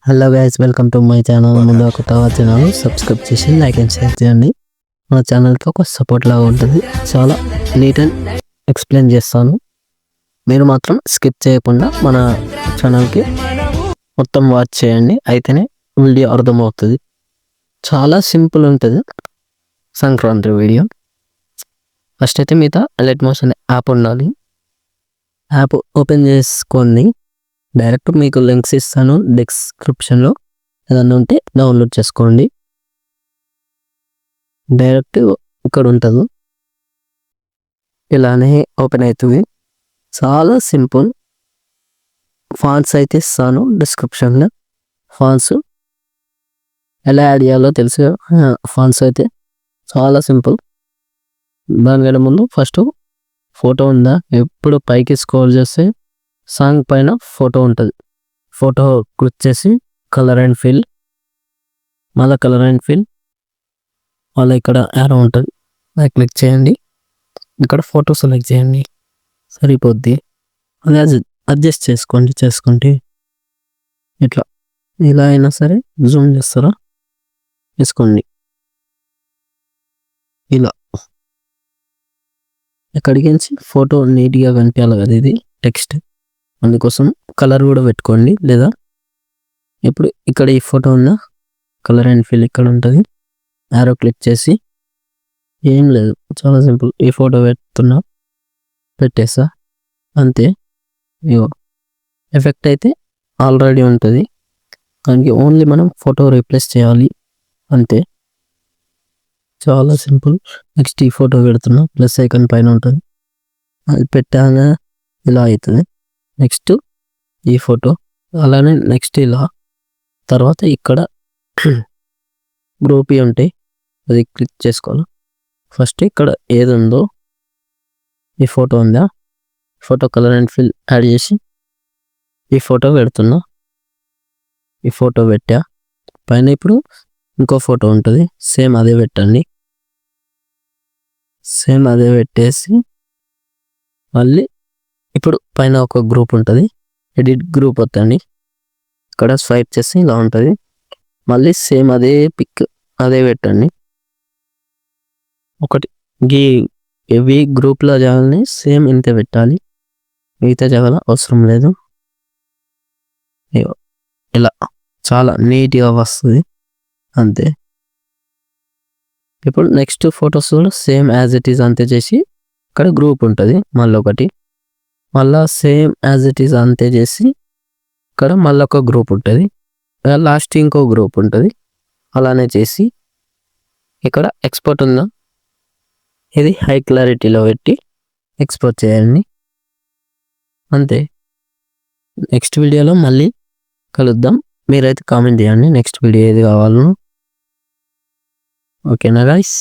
Hello guys, welcome to my channel. ముందు కొత్త channel subscribe చేసి లైక్ అండ్ షేర్ చేయండి. మన ఛానల్కి ఒక సపోర్ట్ లాగా ఉంటుంది. చాలా నీట్ అండ్ ఎక్స్ప్లెయిన్ చేస్తాను. మీరు మాత్రం స్కిప్ చేయకుండా మన ఛానల్కి మొత్తం వాచ్ చేయండి, అయితేనే వీడియో అర్థమవుతుంది. చాలా సింపుల్ ఉంటుంది సంక్రాంతి వీడియో. ఫస్ట్ అయితే మీతో అలర్ట్ మోషన్ యాప్ ఉండాలి. యాప్ ఓపెన్ చేసుకోండి. డైరెక్ట్ మీకు లింక్స్ ఇస్తాను డిస్క్రిప్షన్లో, ఏదన్నా ఉంటే డౌన్లోడ్ చేసుకోండి. డైరెక్ట్ ఇక్కడ ఉంటుంది, ఇలానే ఓపెన్ అవుతుంది. చాలా సింపుల్. ఫాంట్స్ అయితే ఇస్తాను డిస్క్రిప్షన్లో. ఫాంట్స్ ఎలా యాడ్ చేయాలో తెలుసు. ఫాంట్స్ అయితే చాలా సింపుల్. దానికంటే ముందు ఫస్ట్ ఫోటో ఉందా, ఎప్పుడు పైకి స్క్రోల్ చేస్తే సాంగ్ పైన ఫోటో ఉంటుంది. ఫోటో క్లిక్ చేసి కలర్ అండ్ ఫిల్, మళ్ళీ కలర్ అండ్ ఫిల్, మళ్ళీ ఇక్కడ యారో ఉంటుంది, అది క్లిక్ చేయండి. ఇక్కడ ఫోటో సెలెక్ట్ చేయండి, సరిపోద్ది. అది అడ్జస్ట్ చేసుకుంటే ఇట్లా ఇలా అయినా సరే జూమ్ చేస్తారా వేసుకోండి. ఇలా ఇక్కడికి ఫోటో నీట్గా కనిపించాలి కదా, ఇది టెక్స్ట్, అందుకోసం కలర్ కూడా పెట్టుకోండి. లేదా ఇప్పుడు ఇక్కడ ఈ ఫోటో ఉందా, కలర్ అండ్ ఫిల్ ఇక్కడ ఉంటుంది, యారో క్లిక్ చేసి ఏం లేదు, చాలా సింపుల్. ఈ ఫోటో పెట్టేసా అంతే. ఇగో ఎఫెక్ట్ అయితే ఆల్రెడీ ఉంటుంది, దానికి ఓన్లీ మనం ఫోటో రీప్లేస్ చేయాలి అంతే. చాలా సింపుల్. నెక్స్ట్ ఈ ఫోటో పెడుతున్నా, ప్లస్ ఐకాన్ పైన ఉంటుంది, అది పెట్టాగా ఇలా అవుతుంది. నెక్స్ట్ ఈ ఫోటో, అలానే నెక్స్ట్ ఇలా. తర్వాత ఇక్కడ గ్రూప్ ఉంటాయి, అది క్లిక్ చేసుకోవాలి. ఫస్ట్ ఇక్కడ ఏది ఉందో ఈ ఫోటో ఉందా, photo colour and fill add చేసి ఈ ఫోటో పెడుతున్నా. ఈ ఫోటో పెట్టా, పైన ఇప్పుడు ఇంకో ఫోటో ఉంటుంది, సేమ్ అదే పెట్టండి. సేమ్ అదే పెట్టేసి మళ్ళీ ఇప్పుడు పైన ఒక గ్రూప్ ఉంటుంది, ఎడిట్ గ్రూప్ వద్దండి, ఇక్కడ స్వైప్ చేసి ఇలా ఉంటుంది. మళ్ళీ సేమ్ అదే పిక్ అదే పెట్టండి. ఒకటి ఇవి గ్రూప్లో జాగాలని సేమ్ ఇంతే పెట్టాలి, మిగతా జాగాలో అవసరం లేదు. ఇలా చాలా నీట్గా వస్తుంది అంతే. ఇప్పుడు నెక్స్ట్ ఫొటోస్ కూడా సేమ్ యాజ్ ఇట్ ఈజ్ అంతే చేసి ఇక్కడ గ్రూప్ ఉంటుంది, మళ్ళీ ఒకటి, మళ్ళీ సేమ్ యాజ్ ఇట్ ఈజ్ అంతే చేసి ఇక్కడ మళ్ళీ ఒక గ్రూప్ ఉంటుంది, లాస్ట్ ఇంకో గ్రూప్ ఉంటుంది. అలానే చేసి ఇక్కడ ఎక్స్పోర్ట్ ఉందా, ఇది హై క్లారిటీలో పెట్టి ఎక్స్పోర్ట్ చేయండి అంతే. నెక్స్ట్ వీడియోలో మళ్ళీ కలుద్దాం. మీరైతే కామెంట్ చేయండి నెక్స్ట్ వీడియో ఏది కావాలను. ఓకేనా గైస్?